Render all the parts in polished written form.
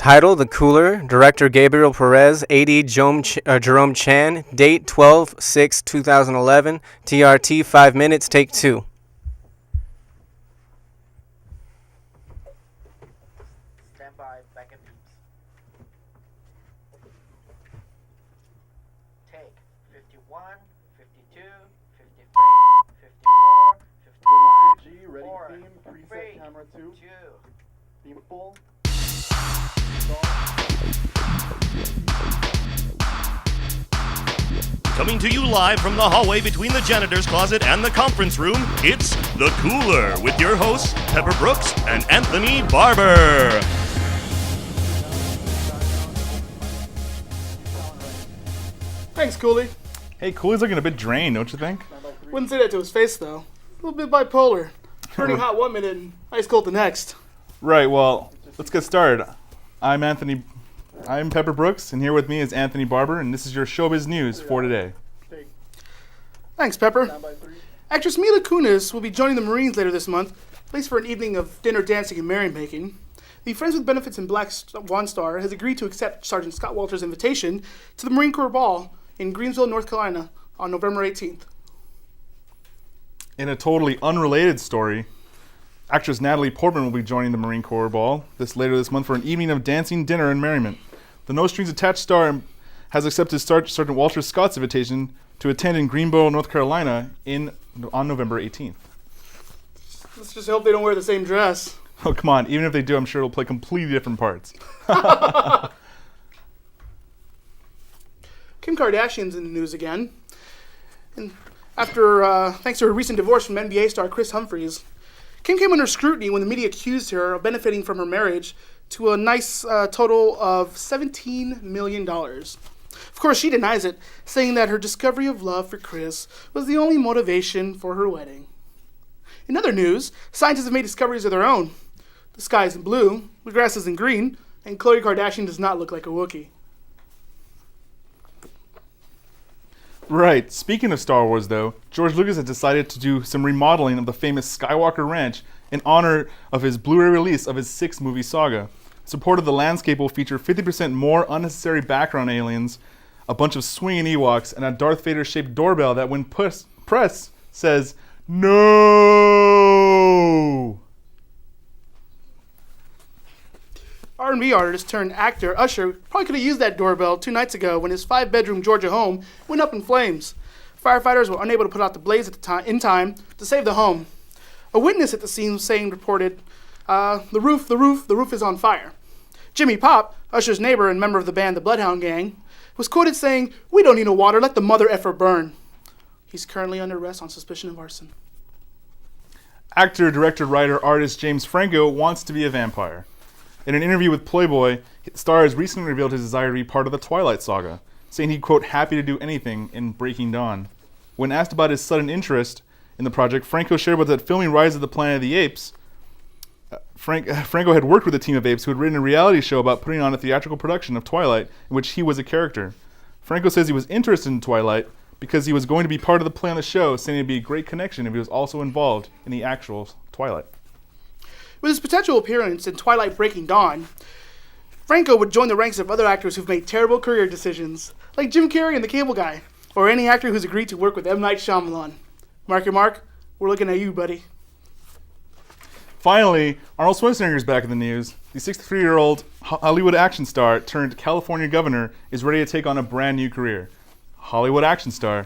Title: The Cooler. Director: Gabriel Perez. AD: Jerome Chan. Date: 12/6/2011. TRT: 5 minutes. Take 2. Stand by, back at beeps. Take 51, 52, 53, 54, 55, Ready CG, ready 4, theme, preset 3, camera 2, 2. theme full. Coming to you live from the hallway between the janitor's closet and the conference room, it's The Cooler with your hosts, Pepper Brooks and Anthony Barber. Thanks, Cooley. Hey, Cooley's looking a bit drained, don't you think? Wouldn't say that to his face, though. A little bit bipolar. Turning hot one minute and ice cold the next. Right, well, let's get started. I'm Pepper Brooks, and here with me is Anthony Barber, and this is your Showbiz News for today. Thanks, Pepper. Stand by 3. Actress Mila Kunis will be joining the Marines later this month, at least for an evening of dinner, dancing, and merrymaking. The Friends with Benefits and Black Swan Star has agreed to accept Sergeant Scott Walter's invitation to the Marine Corps Ball in Greensville, North Carolina on November 18th. In a totally unrelated story, actress Natalie Portman will be joining the Marine Corps Ball later this month for an evening of dancing, dinner, and merriment. The No Strings Attached star has accepted Sergeant Walter Scott's invitation to attend in Greenbow, North Carolina on November 18th. Let's just hope they don't wear the same dress. Oh, come on. Even if they do, I'm sure it'll play completely different parts. Kim Kardashian's in the news again. And thanks to her recent divorce from NBA star Chris Humphries, Kim came under scrutiny when the media accused her of benefiting from her marriage to a nice total of $17 million. Of course, she denies it, saying that her discovery of love for Chris was the only motivation for her wedding. In other news, scientists have made discoveries of their own. The sky isn't blue, the grass isn't green, and Khloe Kardashian does not look like a Wookiee. Right. Speaking of Star Wars, though, George Lucas has decided to do some remodeling of the famous Skywalker Ranch in honor of his Blu-ray release of his 6th movie saga. Support of the landscape will feature 50% more unnecessary background aliens, a bunch of swinging Ewoks, and a Darth Vader-shaped doorbell that, when pressed, says, "No!" R&B artist turned actor Usher probably could have used that doorbell 2 nights ago when his 5-bedroom Georgia home went up in flames. Firefighters were unable to put out the blaze in time to save the home. A witness at the scene reported, the roof is on fire. Jimmy Pop, Usher's neighbor and member of the band The Bloodhound Gang, was quoted saying, "We don't need no water, let the mother effer burn." He's currently under arrest on suspicion of arson. Actor, director, writer, artist James Franco wants to be a vampire. In an interview with Playboy, the star has recently revealed his desire to be part of the Twilight Saga, saying he'd, quote, happy to do anything in Breaking Dawn. When asked about his sudden interest in the project, Franco shared with that filming Rise of the Planet of the Apes, Franco had worked with a team of apes who had written a reality show about putting on a theatrical production of Twilight in which he was a character. Franco says he was interested in Twilight because he was going to be part of the play on the show, saying it'd be a great connection if he was also involved in the actual Twilight. With his potential appearance in Twilight Breaking Dawn, Franco would join the ranks of other actors who've made terrible career decisions, like Jim Carrey and The Cable Guy, or any actor who's agreed to work with M. Night Shyamalan. Mark your mark, we're looking at you, buddy. Finally, Arnold Schwarzenegger is back in the news. The 63-year-old Hollywood action star turned California governor is ready to take on a brand new career. Hollywood action star.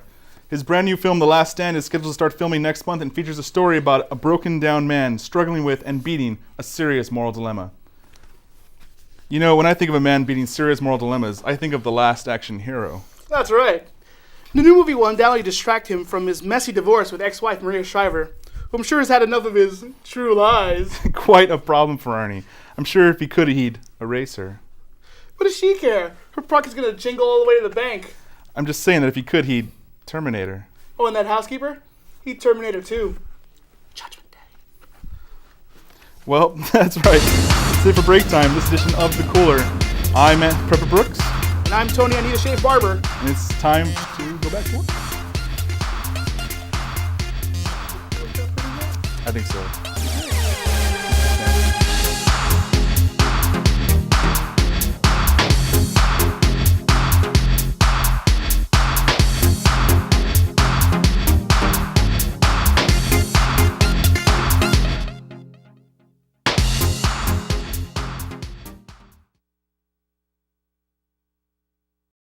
His brand new film, The Last Stand, is scheduled to start filming next month and features a story about a broken down man struggling with and beating a serious moral dilemma. You know, when I think of a man beating serious moral dilemmas, I think of The Last Action Hero. That's right. The new movie will undoubtedly distract him from his messy divorce with ex-wife Maria Shriver, who I'm sure has had enough of his true lies. Quite a problem for Arnie. I'm sure if he could, he'd erase her. What does she care? Her pocket's gonna jingle all the way to the bank. I'm just saying that if he could, he'd terminate her. Oh, and that housekeeper? He'd terminate her too. Judgment Day. Well, that's right. That's it for break time, this edition of The Cooler. I'm Pepper Brooks. And I'm Tony Anita Shave Barber. And it's time to go back to work. I think so.